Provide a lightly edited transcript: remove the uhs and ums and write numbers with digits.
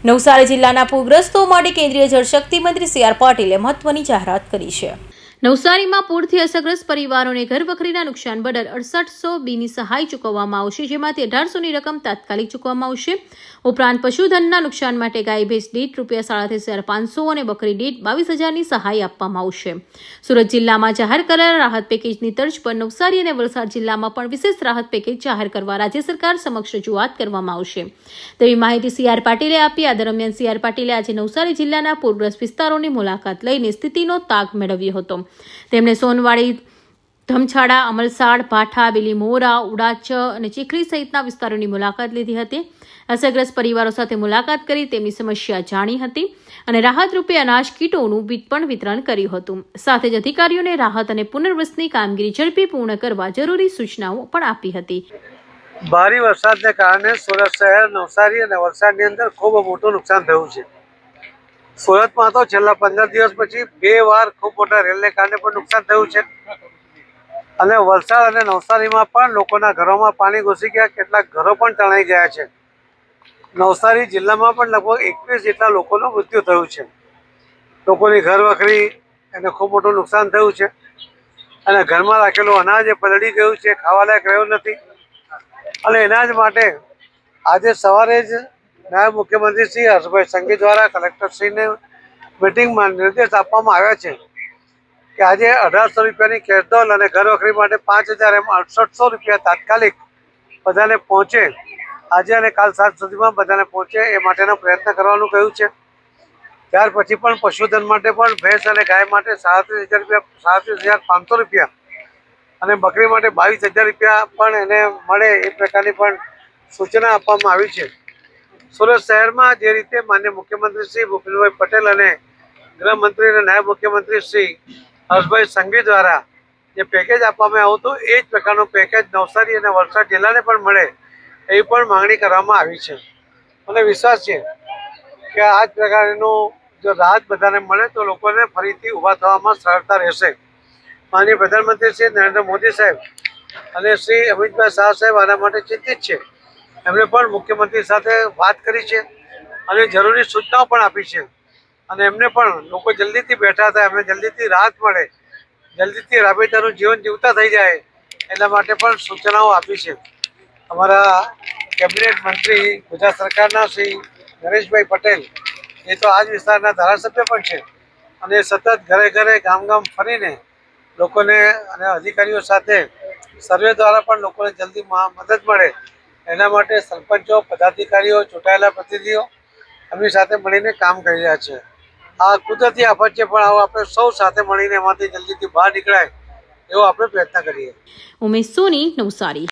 નવસારી જિલ્લાના પૂરગ્રસ્તો માટે કેન્દ્રીય જળશક્તિ મંત્રી સી આર પાટીલે મહત્વની જાહેરાત કરી છે। નવસારીમાં પૂરથી અસરગ્રસ્ત પરિવારોને ઘર વખરીના નુકસાન બદલ 6800 બીની સહાય ચૂકવવામાં આવશે, જેમાંથી 1800ની રકમ તાત્કાલિક ચૂકવવામાં આવશે। ઉપરાંત પશુધનના નુકસાન માટે ગાય ભેંસ દીઠ ₹33500 અને બકરી દીઠ 22000ની સહાય આપવામાં આવશે। સુરત જિલ્લામાં જાહેર કરાયેલા રાહત પેકેજની તર્જ પર નવસારી અને વલસાડ જિલ્લામાં પણ વિશેષ રાહત પેકેજ જાહેર કરવા રાજ્ય સરકાર સમક્ષ રજૂઆત કરવામાં આવશે તેવી માહિતી સી આર પાટીલે આપી। આ દરમિયાન સી આર પાટીલે આજે નવસારી જિલ્લાના પૂરગ્રસ્ત વિસ્તારોની મુલાકાત લઈને સ્થિતિનો તાગ મેળવ્યો હતો। તેમણે સોનવાડી, ધમછાડા, અમલસાડ, ભાઠા, બીલીમોરા, ઉડાચ અને ચીખલી સહિતના વિસ્તારોની મુલાકાત લીધી હતી। અસરગ્રસ્ત પરિવારો સાથે મુલાકાત કરી તેમની સમસ્યા જાણી હતી અને રાહત રૂપે અનાજ કીટોનું પણ વિતરણ કર્યું હતું। સાથે જ અધિકારીઓને રાહત અને પુનર્વસની કામગીરી ઝડપી પૂર્ણ કરવા જરૂરી સૂચનાઓ પણ આપી હતી। ભારે વરસાદને કારણે સુરત શહેર, નવસારી અને વલસાડની અંદર ખૂબ મોટું નુકસાન થયું છે। સુરતમાં તો છેલ્લા 15 દિવસ પછી 2 વાર ખૂબ મોટા રેલને કારણે પણ નુકસાન થયું છે અને વલસાડ અને નવસારીમાં પણ લોકોના ઘરોમાં પાણી ઘૂસી ગયા, કેટલાક ઘરો પણ તણાઈ ગયા છે। નવસારી જિલ્લામાં પણ લગભગ 21 જેટલા લોકોનું મૃત્યુ થયું છે। લોકોની ઘર વખરી એને ખૂબ મોટું નુકસાન થયું છે અને ઘરમાં રાખેલું અનાજ એ પલળી ગયું છે, ખાવાલાયક રહ્યું નથી અને એના જ માટે આજે સવારે જ નાયબ મુખ્યમંત્રી શ્રી હર્ષભાઈ સંઘવી દ્વારા કલેક્ટરશ્રીને મિટિંગમાં નિર્દેશ આપવામાં આવ્યા છે કે આજે 1800 રૂપિયાની કેશડોલ અને ઘર વખરી માટે 5000 એમ 6800 રૂપિયા તાત્કાલિક બધાને પહોંચે, આજે અને કાલ સાંજ સુધીમાં બધાને પહોંચે એ માટેનો પ્રયત્ન કરવાનું કહ્યું છે। ત્યાર પછી પણ પશુધન માટે પણ ભેંસ અને ગાય માટે 37,500 રૂપિયા અને બકરી માટે 22,000 રૂપિયા પણ એને મળે એ પ્રકારની પણ સૂચના આપવામાં આવી છે। સુરત શહેરમાં જે રીતે માનનીય મુખ્યમંત્રી શ્રી ભૂપેન્દ્રભાઈ પટેલ અને ગૃહમંત્રી અને નાયબ મુખ્યમંત્રી શ્રી હર્ષભાઈ સંઘવી દ્વારા જે પેકેજ આપવામાં આવ્યું હતું એ જ પ્રકારનું પેકેજ નવસારી અને વલસાડ જિલ્લાને પણ મળે એવી પણ માંગણી કરવામાં આવી છે। મને વિશ્વાસ છે કે આ જ પ્રકારનું જો રાહત બધાને મળે તો લોકોને ફરીથી ઊભા થવામાં સરળતા રહેશે। માનનીય પ્રધાનમંત્રી શ્રી નરેન્દ્ર મોદી સાહેબ અને શ્રી અમિતભાઈ શાહ સાહેબ આના માટે ચિંતિત છે। એમણે પણ મુખ્યમંત્રી સાથે વાત કરી છે અને જરૂરી સૂચનાઓ પણ આપી છે અને એમને પણ લોકો જલ્દીથી બેઠા થાય, એમને જલ્દીથી રાહત મળે, જલ્દીથી રાબેતાનું જીવન જીવતા થઈ જાય એના માટે પણ સૂચનાઓ આપી છે। અમારા કેબિનેટ મંત્રી ગુજરાત સરકારના શ્રી નરેશભાઈ પટેલ એ તો આ જ વિસ્તારના ધારાસભ્ય પણ છે અને સતત ઘરે ઘરે ગામ ગામ ફરીને લોકોને અને અધિકારીઓ સાથે સર્વે દ્વારા પણ લોકોને જલ્દી મદદ મળે એના માટે સરપંચો, પદાધિકારીઓ, ચૂંટાયેલા પ્રતિનિધિઓ એમની સાથે મળીને કામ કરી રહ્યા છે। આ કુદરતી આફત છે પણ આવો આપણે સૌ સાથે મળીને એમાંથી જલ્દીથી બહાર નીકળાય એવો આપણે પ્રયત્ન કરીએ। ઉમેશ સોની, નવસારી।